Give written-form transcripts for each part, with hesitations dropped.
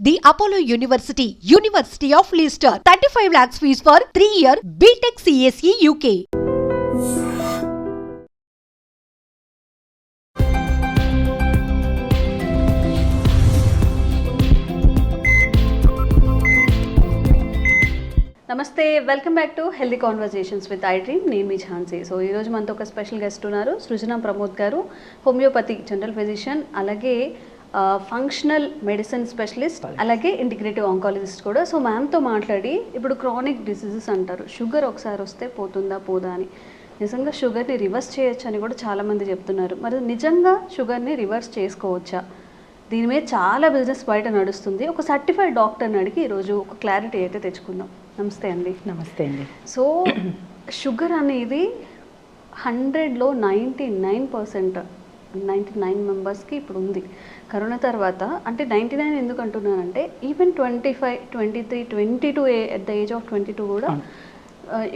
The Apollo University, University of Leicester. 35 lakhs fees for 3-year BTech CSE UK. నమస్తే, welcome back to healthy conversations with I dream. నేను మీ Jhansi. So ఈరోజు మనతో ఒక special guest ఉన్నారు, సృజన ప్రమోద్ గారు, homeopathy general physician, అలాగే functional medicine specialist, అలాగే integrative oncologist కూడా. సో మ్యామ్తో మాట్లాడి, ఇప్పుడు క్రానిక్ డిసీజెస్ అంటారు, షుగర్ ఒకసారి వస్తే పోతుందా పోదా అని. నిజంగా షుగర్ని రివర్స్ చేయొచ్చు అని కూడా చాలామంది చెప్తున్నారు. మరి నిజంగా షుగర్ని రివర్స్ చేసుకోవచ్చా? దీని మీద చాలా బిజినెస్ బయట నడుస్తుంది. ఒక సర్టిఫైడ్ డాక్టర్ని అడిగి ఈరోజు ఒక క్లారిటీ అయితే తెచ్చుకుందాం. నమస్తే అండి. నమస్తే అండి. సో షుగర్ అనేది 100లో 99 మెంబర్స్కి ఇప్పుడు ఉంది. కరోనా తర్వాత అంటే 99 ఎందుకు అంటున్నానంటే, even 25, 23, 22 at the age of 22 కూడా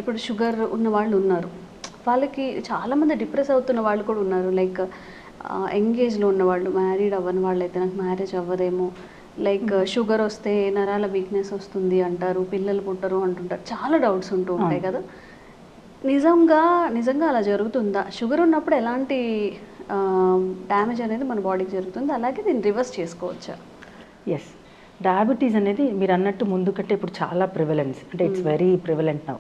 ఇప్పుడు షుగర్ ఉన్న వాళ్ళు ఉన్నారు. వాళ్ళకి చాలామంది డిప్రెస్ అవుతున్న వాళ్ళు కూడా ఉన్నారు. లైక్ ఎంగేజ్లో ఉన్నవాళ్ళు, మ్యారీడ్ అవ్వని వాళ్ళు అయితే నాకు మ్యారేజ్ అవ్వదేమో, లైక్ షుగర్ వస్తే నరాల వీక్నెస్ వస్తుంది అంటారు, పిల్లలు పుట్టరు అంటుంటారు, చాలా డౌట్స్ ఉంటూ ఉంటాయి కదా. నిజంగా అలా జరుగుతుందా? షుగర్ ఉన్నప్పుడు ఎలాంటి డ్యామేజ్ అనేది మన బాడీకి జరుగుతుంది, అలాగే దీన్ని రివర్స్ చేసుకోవచ్చా? ఎస్, డయాబెటీస్ అనేది మీరు అన్నట్టు ముందు కంటే ఇప్పుడు చాలా ప్రివలెన్స్, అంటే it's very prevalent now.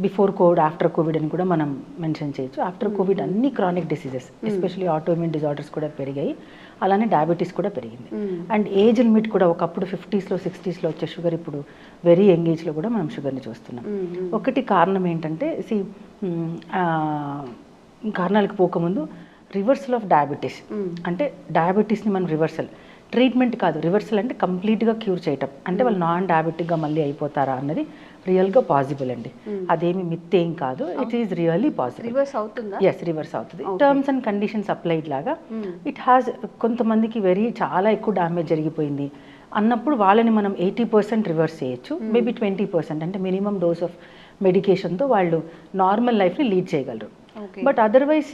Before Covid, after Covid అని కూడా మనం మెన్షన్ చేయొచ్చు. ఆఫ్టర్ కోవిడ్ అన్ని chronic diseases, especially autoimmune disorders కూడా పెరిగాయి, అలానే డయాబెటీస్ కూడా పెరిగింది. అండ్ ఏజ్ లిమిట్ కూడా ఒకప్పుడు 50s, 60sలో వచ్చే షుగర్ ఇప్పుడు వెరీ యంగ్ ఏజ్లో కూడా మనం షుగర్ని చూస్తున్నాం. ఒకటి కారణం ఏంటంటే, కారణాలకు పోకముందు రివర్సల్ ఆఫ్ డయాబెటీస్, అంటే డయాబెటీస్ని మనం రివర్సల్ ట్రీట్మెంట్ కాదు, రివర్సల్ అంటే కంప్లీట్గా క్యూర్ చేయటం, అంటే వాళ్ళు నాన్ డయాబెటిక్గా మళ్ళీ అయిపోతారా అన్నది రియల్గా పాసిబుల్ అండి. అదేమి మిత్ ఏం కాదు, it is really possible. Reverse అవుతుందా? ఎస్, రివర్స్ అవుతుంది. టర్మ్స్ అండ్ కండిషన్స్ అప్లైడ్ లాగా ఇట్ హ్యాస్. కొంతమందికి చాలా ఎక్కువ డ్యామేజ్ జరిగిపోయింది అన్నప్పుడు వాళ్ళని మనం 80% రివర్స్ చేయొచ్చు, మేబీ 20% అంటే మినిమం డోస్ ఆఫ్ మెడికేషన్తో వాళ్ళు నార్మల్ లైఫ్ని లీడ్ చేయగలరు. But otherwise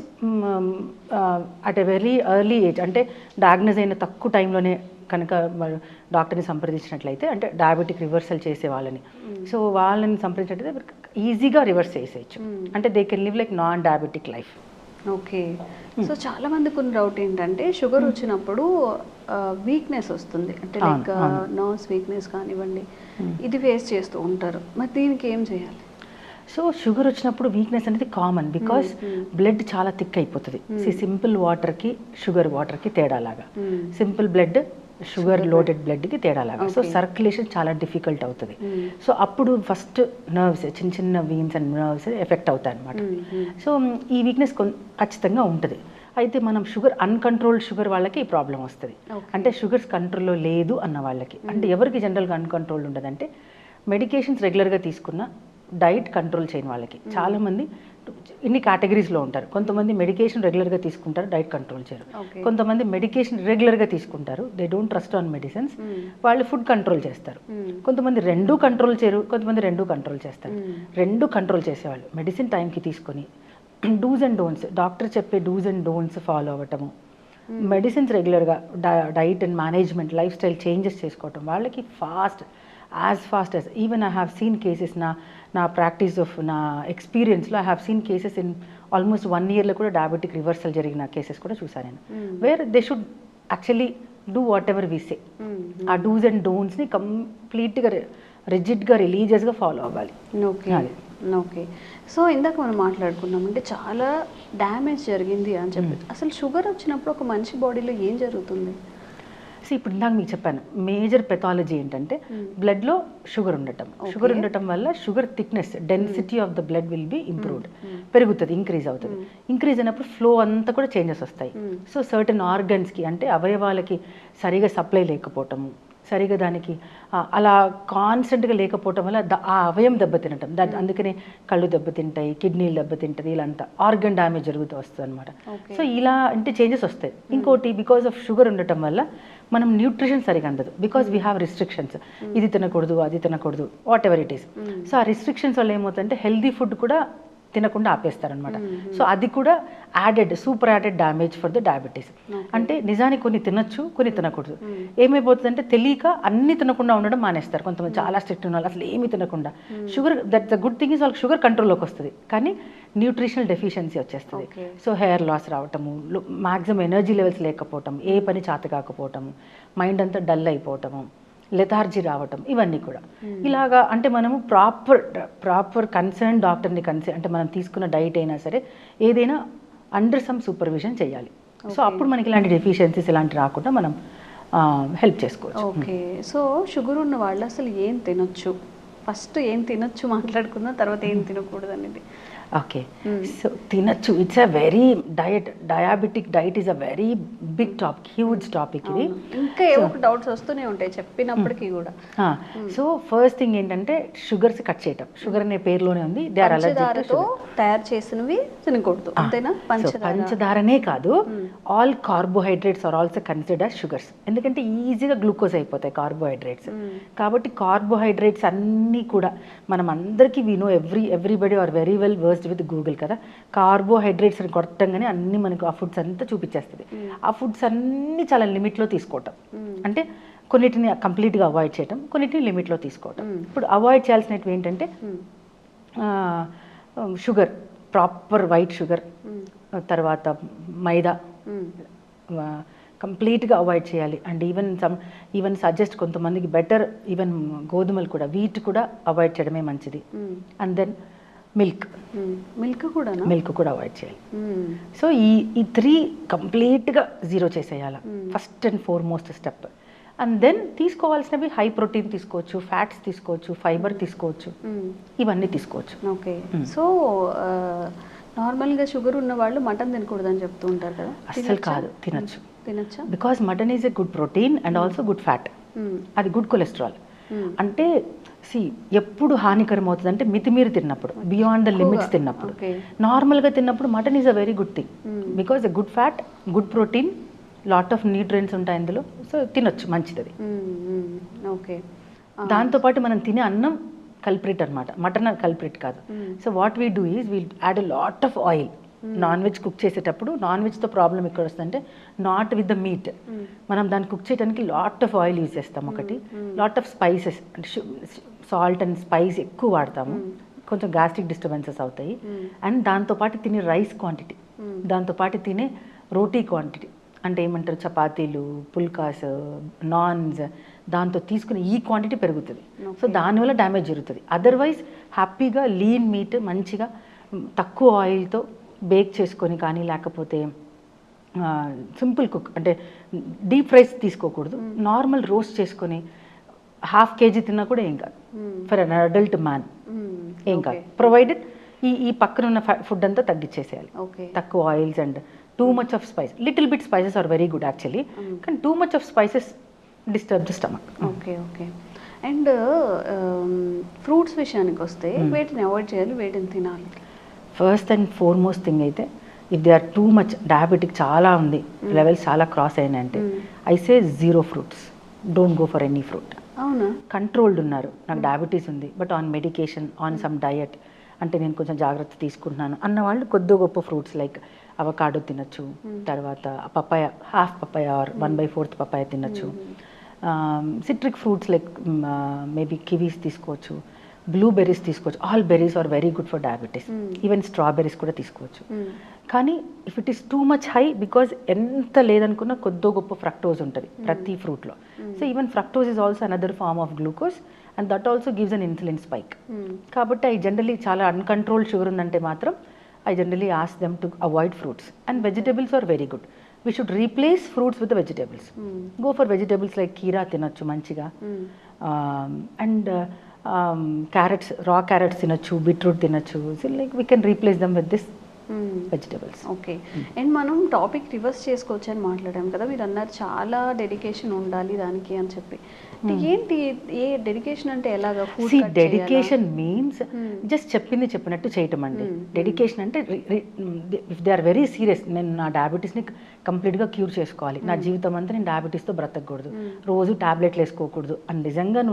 at a very early age, అంటే డయాగ్నోజ్ అయిన తక్కువ టైంలోనే కనుక డాక్టర్ని సంప్రదించినట్లయితే, అంటే డయాబెటిక్ రివర్సల్ చేసే వాళ్ళని, సో వాళ్ళని సంప్రదించినట్లయితే ఈజీగా రివర్స్ చేసేయచ్చు, అంటే they can live like non diabetic life. Okay. So చాలా మందికి ఉన్న డౌట్ ఏంటంటే, షుగర్ వచ్చినప్పుడు వీక్నెస్ వస్తుంది, అంటే లైక్ నర్వ్స్ వీక్నెస్ కానివ్వండి, ఇది ఫేస్ చేస్తూ ఉంటారు. మరి దీనికి ఏం చేయాలి? సో షుగర్ వచ్చినప్పుడు వీక్నెస్ అనేది కామన్, బికాస్ బ్లడ్ చాలా థిక్ అయిపోతుంది. సింపుల్ వాటర్కి షుగర్ వాటర్కి తేడాలాగా, సింపుల్ బ్లడ్ షుగర్ లోడెడ్ బ్లడ్కి తేడాలాగా. సో సర్క్యులేషన్ చాలా డిఫికల్ట్ అవుతుంది. సో అప్పుడు ఫస్ట్ నర్వ్స్, చిన్న వీన్స్ అండ్ నర్వ్స్ ఎఫెక్ట్ అవుతాయి అనమాట. సో ఈ వీక్నెస్ ఖచ్చితంగా ఉంటుంది. అయితే మనం అన్కంట్రోల్డ్ షుగర్ వాళ్ళకి ఈ ప్రాబ్లం వస్తుంది. అంటే షుగర్స్ కంట్రోల్లో లేదు అన్న వాళ్ళకి, అంటే ఎవరికి జనరల్గా అన్కంట్రోల్డ్ ఉండదంటే, మెడికేషన్స్ రెగ్యులర్గా తీసుకున్న, డైట్ కంట్రోల్ చేయని వాళ్ళకి. చాలామంది ఇన్ని కేటగిరీస్లో ఉంటారు. కొంతమంది మెడికేషన్ రెగ్యులర్గా తీసుకుంటారు, డైట్ కంట్రోల్ చేయరు. కొంతమంది మెడికేషన్ రెగ్యులర్గా తీసుకుంటారు, they don't trust on medicines, వాళ్ళు ఫుడ్ కంట్రోల్ చేస్తారు. కొంతమంది రెండూ కంట్రోల్ చేయరు, కొంతమంది రెండూ కంట్రోల్ చేస్తారు. రెండు కంట్రోల్ చేసేవాళ్ళు మెడిసిన్ టైంకి తీసుకొని, డూస్ అండ్ డోంట్స్, డాక్టర్ చెప్పే డూస్ అండ్ డోంట్స్ ఫాలో అవ్వటము, మెడిసిన్స్ రెగ్యులర్గా, diet and management, life style changes చేసుకోవటం, వాళ్ళకి as fast as even I have seen cases, నా ప్రాక్టీస్ ఆఫ్ నా ఎక్స్పీరియన్స్లో I have seen cases in almost 1 yearలో కూడా డయాబెటిక్ రివర్సల్ జరిగిన కేసెస్ కూడా చూసాను నేను, where they should actually do whatever we say. ఆ డూస్ అండ్ డోంట్స్ని కంప్లీట్గా రిజిడ్గా రిలీజియస్గా ఫాలో అవ్వాలి. ఓకే. సో ఇందాక మనం మాట్లాడుకున్నాం, అంటే చాలా డ్యామేజ్ జరిగింది అని చెప్పి, అసలు షుగర్ వచ్చినప్పుడు ఒక మనిషి బాడీలో ఏం జరుగుతుంది? సో ఇప్పుడు ఇందాక మీకు చెప్పాను, మేజర్ పెథాలజీ ఏంటంటే బ్లడ్లో షుగర్ ఉండటం వల్ల sugar thickness, density of the blood will be improved, పెరుగుతుంది, ఇంక్రీజ్ అవుతుంది. ఇంక్రీజ్ అయినప్పుడు ఫ్లో అంతా కూడా చేంజెస్ వస్తాయి. సో సర్టన్ ఆర్గన్స్కి, అంటే అవయవాలకి సరిగా సప్లై లేకపోవటము, సరిగా దానికి అలా కాన్స్టెంట్గా లేకపోవటం వల్ల ఆ అవయం దెబ్బతినటం, అందుకనే కళ్ళు దెబ్బతింటాయి, కిడ్నీలు దెబ్బతింటుంది, ఇలా అంతా ఆర్గన్ డ్యామేజ్ జరుగుతూ వస్తుంది అనమాట. సో ఇలా అంటే చేంజెస్ వస్తాయి. ఇంకోటి, బికాస్ ఆఫ్ షుగర్ ఉండటం వల్ల మనం న్యూట్రిషన్ సరిగా అందదు, బికాస్ వీ హ్యావ్ రిస్ట్రిక్షన్స్, ఇది తినకూడదు, అది తినకూడదు, what ever it is. So ఆ రిస్ట్రిక్షన్స్ వల్ల ఏమవుతుందంటే హెల్దీ ఫుడ్ కూడా తినకుండా ఆపేస్తారనమాట. సో అది కూడా super added damage for the diabetes. అంటే నిజానికి కొన్ని తినొచ్చు, కొన్ని తినకూడదు. ఏమైపోతుందంటే తెలియక అన్ని తినకుండా ఉండడం మానేస్తారు. కొంతమంది చాలా స్ట్రిక్ట్ ఉన్న వాళ్ళు అసలు ఏమీ తినకుండా. Sugar, that the good thing is వాళ్ళకి షుగర్ కంట్రోల్లోకి వస్తుంది, కానీ న్యూట్రిషనల్ డెఫిషియన్సీ వచ్చేస్తుంది. సో హెయిర్ లాస్ రావటము, మ్యాక్సిమం ఎనర్జీ లెవెల్స్ లేకపోవటం, ఏ పని చేత కాకపోవటము, మైండ్ అంతా డల్ అయిపోవటము, లెథార్జీ రావటం, ఇవన్నీ కూడా ఇలాగా. అంటే మనము ప్రాపర్ కన్సర్న్ డాక్టర్ని అంటే మనం తీసుకున్న డైట్ అయినా సరే ఏదైనా అండర్ సమ్ సూపర్విజన్ చేయాలి. సో అప్పుడు మనకి ఇలాంటి డెఫిషియన్సీస్ ఇలాంటి రాకుండా మనం హెల్ప్ చేసుకోవచ్చు. ఓకే, సో షుగర్ ఉన్న వాళ్ళు అసలు ఏం తినొచ్చు, ఫస్ట్ ఏం తినొచ్చు మాట్లాడుకుందాం, తర్వాత ఏం తినకూడదు అనేది. ఓకే, సో తినచ్చు. It's a very diabetic diet is a very big topic, huge topic ఇది. ఇంకా ఏవో డౌట్స్ వస్తూనే ఉంటాయి చెప్పినప్పటికీ కూడా. సో ఫస్ట్ థింగ్ ఏంటంటే షుగర్స్ కట్ చేయటం. షుగర్ అనే పేరులోనే ఉంది, దే ఆర్ అలర్జిక్ టు తయారు చేసినవి తినకూడదు, అంతేనా? పంచదారనే కాదు, all carbohydrates are also considered as sugars. ఎందుకంటే ఈజీగా గ్లూకోజ్ అయిపోతాయి కార్బోహైడ్రేట్స్. కాబట్టి కార్బోహైడ్రేట్స్ అన్నీ కూడా మనం అందరికీ we know everybody are very well versed with Google కదా. కార్బోహైడ్రేట్స్ అని కొట్టంగానే అన్ని మనకు ఆ ఫుడ్స్ అంతా చూపించేస్తుంది. ఆ ఫుడ్స్ అన్ని చాలా లిమిట్లో తీసుకోవటం, అంటే కొన్నిటిని కంప్లీట్గా అవాయిడ్ చేయటం, కొన్నిటిని లిమిట్లో తీసుకోవటం. ఇప్పుడు అవాయిడ్ చేయాల్సినవి ఏంటంటే షుగర్, ప్రాపర్ వైట్ షుగర్, తర్వాత మైదా కంప్లీట్గా అవాయిడ్ చేయాలి. అండ్ ఈవెన్ సజెస్ట్ కొంతమందికి బెటర్ ఈవెన్ గోధుమలు కూడా, వీట్ కూడా అవాయిడ్ చేయడమే మంచిది. అండ్ దెన్ మిల్క్ కూడా అవాయిడ్ చేయాలి. సో ఈ 3 కంప్లీట్గా జీరో చేసేయాలి, first and foremost step. And then తీసుకోవాల్సినవి హై ప్రోటీన్ తీసుకోవచ్చు, ఫ్యాట్స్ తీసుకోవచ్చు, ఫైబర్ తీసుకోవచ్చు, ఇవన్నీ తీసుకోవచ్చు. ఓకే, సో నార్మల్గా షుగర్ ఉన్న వాళ్ళు మటన్ తినకూడదని చెప్తూ ఉంటారు కదా. అస్సలు కాదు, తినొచ్చా? Because mutton is a good protein and also good fat. అది గుడ్ కొలెస్ట్రాల్. అంటే ఎప్పుడు హానికరం అవుతుంది అంటే మితిమీరి తిన్నప్పుడు, బియాండ్ ద లిమిట్స్ తిన్నప్పుడు. నార్మల్గా తిన్నప్పుడు mutton is a very good thing, because a good fat, good protein, lot of nutrients ఉంటాయి ఇందులో. సో తినొచ్చు, మంచిది. ఓకే, దాంతోపాటు మనం తినే అన్నం కల్ప్రిట్ అనమాట, మటన్ కల్ప్రిట్ కాదు. So what we do is we'll add a lot of oil. Non veg cook చేసేటప్పుడు నాన్ వెజ్తో ప్రాబ్లం ఎక్కడ వస్తుందంటే నాట్ విత్ ద మీట్. మనం దాన్ని కుక్ చేయడానికి లాట్ ఆఫ్ ఆయిల్ యూజ్ చేస్తాం, ఒకటి లాట్ ఆఫ్ స్పైసెస్ అంటే సాల్ట్ అండ్ స్పైస్ ఎక్కువ వాడతాము, కొంచెం గ్యాస్ట్రిక్ డిస్టర్బెన్సెస్ అవుతాయి. అండ్ దాంతోపాటు తినే రైస్ క్వాంటిటీ, దాంతోపాటు తినే రోటీ క్వాంటిటీ, అంటే ఏమంటారు చపాతీలు, పుల్కాస్, నాన్స్, దాంతో తీసుకునే ఈ క్వాంటిటీ పెరుగుతుంది. సో దానివల్ల డ్యామేజ్ జరుగుతుంది. అదర్వైజ్ హ్యాపీగా లీన్ మీట్ మంచిగా తక్కువ ఆయిల్తో బేక్ చేసుకొని కానీ, లేకపోతే సింపుల్ కుక్ అంటే డీప్ ఫ్రైస్ తీసుకోకూడదు, నార్మల్ రోస్ట్ చేసుకొని 1/2 kg తిన్నా కూడా ఏం కాదు ఫర్ అన్ అడల్ట్ మ్యాన్, ఏం కాదు. ప్రొవైడెడ్ ఈ పక్కన ఉన్న ఫుడ్ అంతా తగ్గించేసేయాలి, తక్కువ oils and too much of spice. Little bit spices are very good actually, కానీ too much of spices disturb the stomach. Okay. And fruits విషయానికి వస్తే వేటిని అవాయిడ్ చేయాలి, వేటిని తినాలి? ఫస్ట్ అండ్ ఫార్మోస్ట్ థింగ్ అయితే, if they are too much diabetic చాలా ఉంది, లెవెల్స్ చాలా క్రాస్ అయినాయంటే, I say 0 fruits, don't go for any fruit. అవునా? కంట్రోల్డ్ ఉన్నారు, నాకు డయాబెటీస్ ఉంది but on medication, on some diet, అంటే నేను కొంచెం జాగ్రత్త తీసుకుంటున్నాను అన్న వాళ్ళు కొద్ది గొప్ప ఫ్రూట్స్ లైక్ అవకాడో తినచ్చు, తర్వాత papaya, half papaya or 1/4 papaya తినచ్చు. Citric fruits like maybe kiwis తీసుకోవచ్చు, బ్లూబెర్రీస్ తీసుకోవచ్చు. All berries are very good for diabetes. Even strawberries కూడా తీసుకోవచ్చు. కానీ if it is too much high, because ఎంత లేదనుకున్నా కొద్దో గొప్ప ఫ్రక్టోజ్ ఉంటుంది ప్రతి ఫ్రూట్లో. So even fructose is also another form of glucose and that also gives an insulin spike. కాబట్టి ఐ జనరలీ చాలా అన్కంట్రోల్డ్ షుగర్ ఉందంటే మాత్రం I generally ask them to avoid fruits. And vegetables are very good. We should replace fruits with the vegetables. Go for vegetables like keera తినొచ్చు మంచిగా, and carrots, raw carrots తినొచ్చు, beetroot తినొచ్చు. So like we can replace them with this vegetables. Okay. And మనం topic reverse చేసుకోవచ్చు అని మాట్లాడాం కదా, మీరు అన్నారు చాలా డెడికేషన్ ఉండాలి దానికి అని చెప్పి. ఏంటి ఏ డెడికేషన్ అంటే ఎలాగా? డెడికేషన్ మీన్స్ జస్ట్ చెప్పినట్టు చేయటం అండి. డెడికేషన్ అంటే if they are very serious, నేను నా డయాబెటీస్ని కంప్లీట్గా క్యూర్ చేసుకోవాలి, నా జీవితం అంతా నేను డయాబెటీస్తో బ్రతకూడదు, రోజు టాబ్లెట్లు వేసుకోకూడదు అని నిజంగా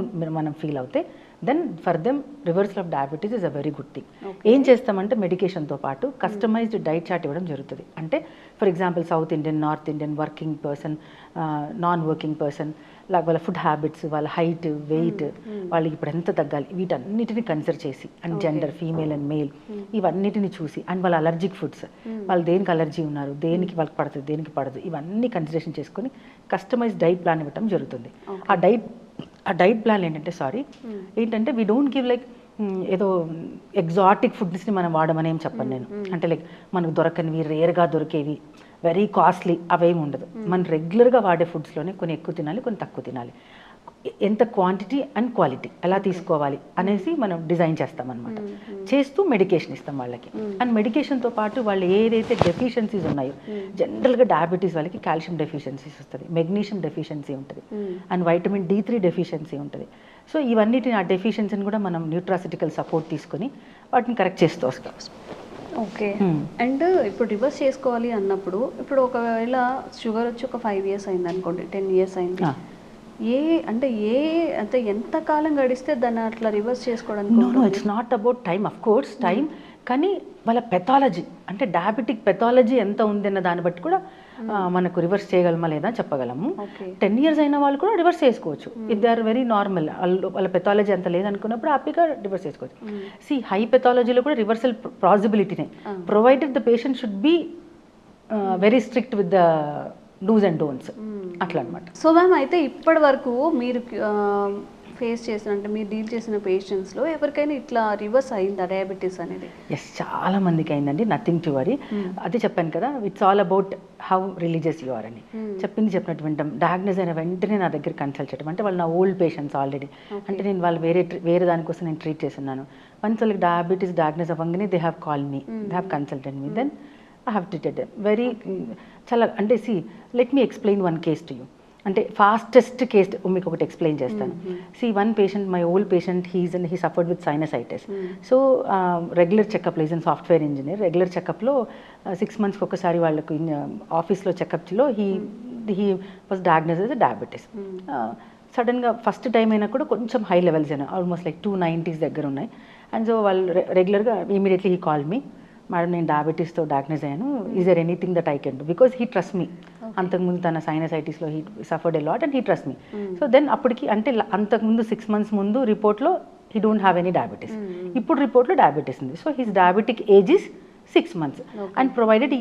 మనం ఫీల్ అవుతే then for them reversal of diabetes is a very good thing. ఏం చేస్తామంటే మెడికేషన్తో పాటు కస్టమైజ్డ్ డైట్ చార్ట్ ఇవ్వడం జరుగుతుంది. అంటే for example south Indian, north Indian, working person, non working person, వాళ్ళ ఫుడ్ హ్యాబిట్స్, వాళ్ళ హైట్, వెయిట్, వాళ్ళకి ఇప్పుడు ఎంత తగ్గాలి, వీటన్నిటిని కన్సిడర్ చేసి, and gender, female and male, ఇవన్నిటిని చూసి, అండ్ వాళ్ళ అలర్జిక్ ఫుడ్స్, వాళ్ళు దేనికి అలర్జీ ఉన్నారు, దేనికి వాళ్ళకి పడుతుంది, దేనికి పడదు, ఇవన్నీ కన్సిడరేషన్ చేసుకొని కస్టమైజ్ డైట్ ప్లాన్ ఇవ్వడం జరుగుతుంది. ఆ డైట్ ప్లాన్ ఏంటంటే వీ డోంట్ గివ్ లైక్ ఏదో ఎగ్జాటిక్ ఫుడ్స్ని మనం వాడమని ఏం చెప్పను నేను. అంటే లైక్ మనకు దొరకనివి, రేర్గా దొరికేవి, వెరీ కాస్ట్లీ అవేమి ఉండదు. మనం రెగ్యులర్గా వాడే ఫుడ్స్లోనే కొన్ని ఎక్కువ తినాలి, కొన్ని తక్కువ తినాలి. ఎంత క్వాంటిటీ అండ్ క్వాలిటీ ఎలా తీసుకోవాలి అనేసి మనం డిజైన్ చేస్తామన్నమాట. చేస్తూ మెడికేషన్ ఇస్తాం వాళ్ళకి. అండ్ మెడికేషన్తో పాటు వాళ్ళు ఏదైతే డెఫిషియన్సీస్ ఉన్నాయో, జనరల్గా డయాబెటీస్ వాళ్ళకి కాల్షియం డెఫిషియన్సీస్ వస్తుంది, మెగ్నీషియం డెఫిషియన్సీ ఉంటుంది, అండ్ వైటమిన్ D3 డెఫిషియన్సీ ఉంటుంది. సో ఇవన్నిటిని, ఆ డెఫిషియన్సీని కూడా మనం న్యూట్రాసిటికల్ సపోర్ట్ తీసుకొని వాటిని కరెక్ట్ చేస్తూ వస్తాం. ఓకే. అండ్ ఇప్పుడు రివర్స్ చేసుకోవాలి అన్నప్పుడు, ఇప్పుడు ఒకవేళ షుగర్ వచ్చి ఒక 5 years అయింది అనుకోండి, 10 years అయింది, అంటే ఎంత కాలం గడిస్తే దాన్ని అట్లా రివర్స్ చేసుకోవడానికి? No, it's not about time, of course time, కానీ వాళ్ళ పెథాలజీ, అంటే డయాబెటిక్ పెథాలజీ ఎంత ఉందన్న దాన్ని బట్టి కూడా మనకు రివర్స్ చేయగలమా లేదా చెప్పగలము. 10 years అయిన వాళ్ళు కూడా రివర్స్ చేసుకోవచ్చు if they are very normal. వాళ్ళ పెథాలజీ అంత లేదనుకున్నప్పుడు హ్యాపీగా రివర్స్ చేసుకోవచ్చు. సి హై పెథాలజీలో కూడా రివర్సల్ పాసిబిలిటీనే, provided the patient should be very strict with the dos and don'ts, అట్లా అనమాట. సో మ్యామ్, అయితే ఇప్పటి వరకు మీరు ఫేస్ చేసిన, అంటే మీరు డీల్ చేసిన పేషెంట్స్లో ఎవరికైనా ఇట్లా రివర్స్ అయిందా డయాబెటీస్ అనేది? ఎస్, చాలా మందికి అయిందండి. Nothing to worry. అదే చెప్పాను కదా, it's all about how religious you are అని. చెప్పినట్టు వింటాం. డయాగ్నోస్ అయిన వెంటనే నా దగ్గర కన్సల్ట్ చేయడం, అంటే వాళ్ళు నా ఓల్డ్ పేషెంట్స్ ఆల్రెడీ, అంటే నేను వాళ్ళు వేరే దానికోసం నేను ట్రీట్ చేస్తున్నాను. వన్స్ వాళ్ళకి డయాబెటీస్ డయాగ్నోస్ అవ్వగానే they have call me, they have consulted me, then I have treated them very చాలా. అంటే see let me explain one case to you. అంటే ఫాస్టెస్ట్ కేస్ మీకు ఒకటి ఎక్స్ప్లెయిన్ చేస్తాను. See one patient, my old patient, he suffered with sinusitis. So regular చెకప్లో, is an software engineer, regular చెకప్లో 6 months ఒకసారి వాళ్ళకు ఆఫీస్లో చెకప్లో he was diagnose as diabetes. సడన్గా ఫస్ట్ టైం అయినా కూడా కొంచెం హై లెవెల్స్ అయినా, ఆల్మోస్ట్ లైక్ 290s దగ్గర ఉన్నాయి. అండ్ సో వాళ్ళు రెగ్యులర్గా immediately he call me, madam నేను డయాబెటీస్తో డయాగ్నోస్ అయ్యాను, is there anything that I can do, because he trust me. అంతకుముందు తన సైనసైటిస్లో he suffered a lot and he trust me. So then అప్పటికి, అంటే అంతకుముందు 6 months ముందు రిపోర్ట్లో he don't have any diabetes, ఇప్పుడు రిపోర్ట్లో డయాబెటీస్ ఉంది. So his diabetic age is 6 months and provided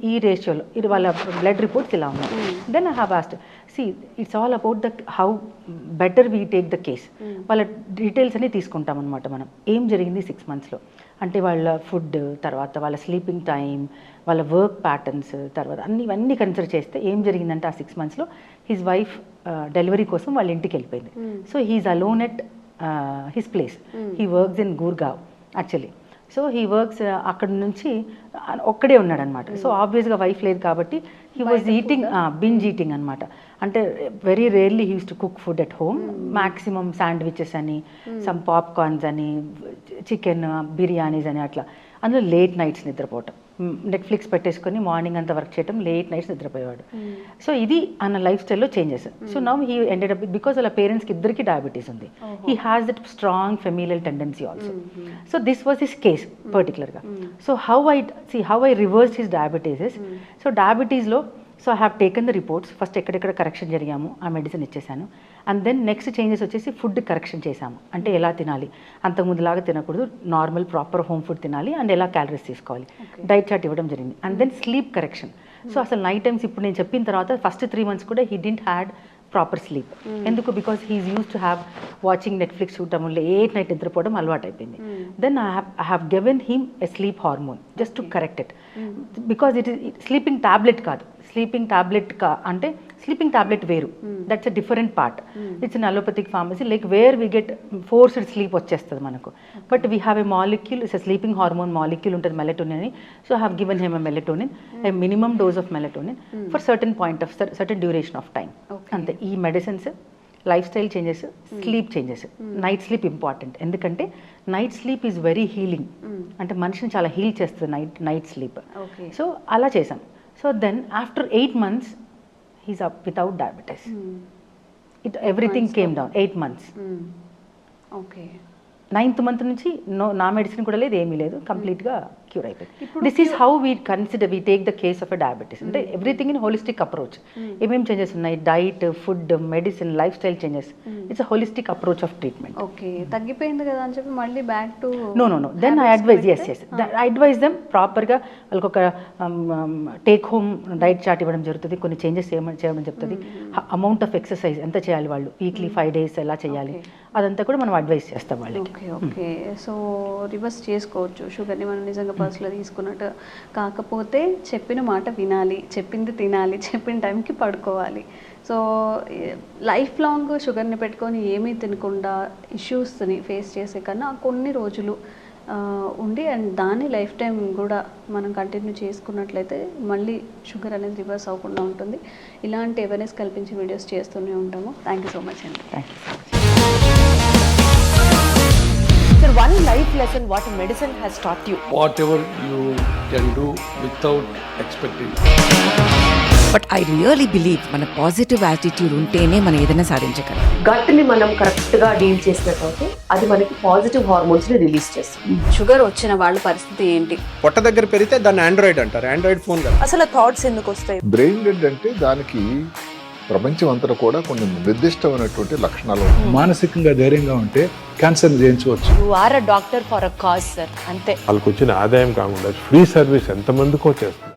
ఈ రేషియోలో ఇది వాళ్ళ బ్లడ్ రిపోర్ట్స్ ఇలా ఉన్నాయి. Then I have asked, see it's all about the how better we take the case. వాళ్ళ డీటెయిల్స్ అన్ని తీసుకుంటాం అనమాట మనం. ఏం జరిగింది 6 monthsలో, అంటే వాళ్ళ ఫుడ్, తర్వాత వాళ్ళ స్లీపింగ్ టైం, వాళ్ళ వర్క్ ప్యాటర్న్స్, తర్వాత ఇవన్నీ కన్సిడర్ చేస్తే ఏం జరిగిందంటే ఆ 6 monthsలో హిజ్ వైఫ్ డెలివరీ కోసం వాళ్ళ ఇంటికి వెళ్ళిపోయింది. So he's alone at his place. He works in Gurgaon actually. So he works అక్కడ నుంచి ఒక్కడే ఉన్నాడనమాట. సో ఆబ్వియస్గా వైఫ్ లేదు కాబట్టి he was eating, binge eating అనమాట. అంటే వెరీ రేర్లీ he use to cook food at home. Maximum sandwiches అని, సమ్ పాప్కార్న్స్ అని, చికెన్ బిర్యానీస్ అని, అట్లా. అందులో లేట్ నైట్స్ నిద్రపోవటం, నెట్ఫ్లిక్స్ పెట్టేసుకొని మార్నింగ్ అంతా వర్క్ చేయడం, లేట్ నైట్స్ నిద్రపోయేవాడు. సో ఇది అన్న లైఫ్ స్టైల్లో changes. So now he ended up, because వాళ్ళ పేరెంట్స్కి ఇద్దరికి డయాబెటీస్ ఉంది. He has that strong familial tendency also. So this was his case పర్టికులర్గా. So how I reverse his diabetes. So డయాబెటీస్లో, so I have taken the reports. First ఎక్కడెక్కడ correction జరిగాము ఆ medicine ఇచ్చేసాను. అండ్ దెన్ నెక్స్ట్ చేంజెస్ వచ్చేసి food correction చేశాము. అంటే ఎలా తినాలి, అంతకుముందులాగా తినకూడదు, నార్మల్ ప్రాపర్ హోమ్ ఫుడ్ తినాలి, అండ్ ఎలా క్యాలరీస్ తీసుకోవాలి, డైట్ చార్ట్ ఇవ్వడం జరిగింది. And then sleep correction. So అసలు నైట్ టైమ్స్ ఇప్పుడు నేను చెప్పిన తర్వాత ఫస్ట్ 3 months కూడా he didn't had proper sleep. ఎందుకు, because he's use to have watching Netflix చూడటం, లేట్ నైట్ నిద్రపోవడం అలవాటు అయిపోయింది. Then I have given him a sleep hormone just to correct it. Because it is sleeping tablet కాదు, sleeping tablet అంటే sleeping tablet వేరు, that's a different part. It's in allopathic pharmacy, like where we get forced sleep వచ్చేస్తుంది మనకు. But we have a molecule, it's a sleeping hormone molecule ఉంటుంది, melatonin అని. So I have given him a melatonin, a minimum dose of melatonin for certain duration of time. అంతే. ఈ medicines, life style changes, sleep changes. Night sleep important, ఎందుకంటే night sleep is very healing. అంటే మనిషిని చాలా heal చేస్తుంది night sleep. So అలా చేసాం. So then after 8 months he's up without diabetes. Everything came down. 8 months. Okay. 9th month నుంచి నా medicine కూడా లేదు, ఏమీ లేదు, కంప్లీట్గా క్యూర్ అయిపోయింది. This is how we consider we take the case of a diabetes. అంటే ఎవ్రీథింగ్ ఇన్ హోలిస్టిక్ అప్రోచ్. ఏమేమి చేంజెస్ ఉన్నాయి, diet, food, medicine, life style changes. It's a holistic approach of treatment. Okay, తగ్గిపోయింది కదా అని చెప్పి మళ్ళీ back to no then I advise, yes I advise them ప్రాపర్గా వాళ్ళకి ఒక టేక్ హోమ్ డైట్ చార్ట్ ఇవ్వడం జరుగుతుంది, కొన్ని చేంజెస్ చేయడం చెప్తుంది, అమౌంట్ ఆఫ్ ఎక్సర్సైజ్ ఎంత చేయాలి వాళ్ళు, వీక్లీ 5 days ఎలా చేయాలి, అదంతా కూడా మనం అడ్వైస్ చేస్తాం వాళ్ళకి. ఓకే. సో రివర్స్ చేసుకోవచ్చు షుగర్ని మనం నిజంగా పర్సులో తీసుకున్నట్టు. కాకపోతే చెప్పిన మాట వినాలి, చెప్పింది తినాలి, చెప్పిన టైంకి పడుకోవాలి. సో లైఫ్ లాంగ్ షుగర్ని పెట్టుకొని ఏమీ తినకుండా ఇష్యూస్ని ఫేస్ చేసే కన్నా కొన్ని రోజులు ఉండి అండ్ దాన్ని లైఫ్ టైం కూడా మనం కంటిన్యూ చేసుకున్నట్లయితే మళ్ళీ షుగర్ అనేది రివర్స్ అవ్వకుండా ఉంటుంది. ఇలాంటి అవేర్నెస్ కల్పించే వీడియోస్ చేస్తూనే ఉంటాము. థ్యాంక్ యూ సో మచ్ అండి. Thank you so much. Sir, one life lesson what medicine has taught you. Whatever you can do without expecting. But I really believe మన positive attitude ఉంటేనే మనం ఏదైనా సాధించగలం. గట్ని మనం కరెక్ట్గా డీల్ చేసినట్లయితే అది మనకి పాజిటివ్ హార్మోన్స్ని రిలీజ్ చేస్తుంది. షుగర్ వచ్చిన వాళ్ళ పరిస్థితి ఏంటి? పొట్ట దగ్గర పెరిగితే దాన్ని ఆండ్రాయిడ్ అంటారు, ఆండ్రాయిడ్ ఫోన్ కదా. అసలు థాట్స్ ఎందుకు వస్తాయి? బ్రెయిన్ డెడ్ అంటే దానికి ప్రపంచం అంతా కూడా కొన్ని నిర్దిష్టమైనటువంటి లక్షణాలు ఉంటాయి. మానసికంగా ధైర్యంగా ఉంటే క్యాన్సర్ జయించవచ్చు. You are a doctor for a cause sir, అంతే. వాళ్ళకి వచ్చిన ఆదాయం కాకుండా ఫ్రీ సర్వీస్ ఎంతమందికో చేస్తుంది.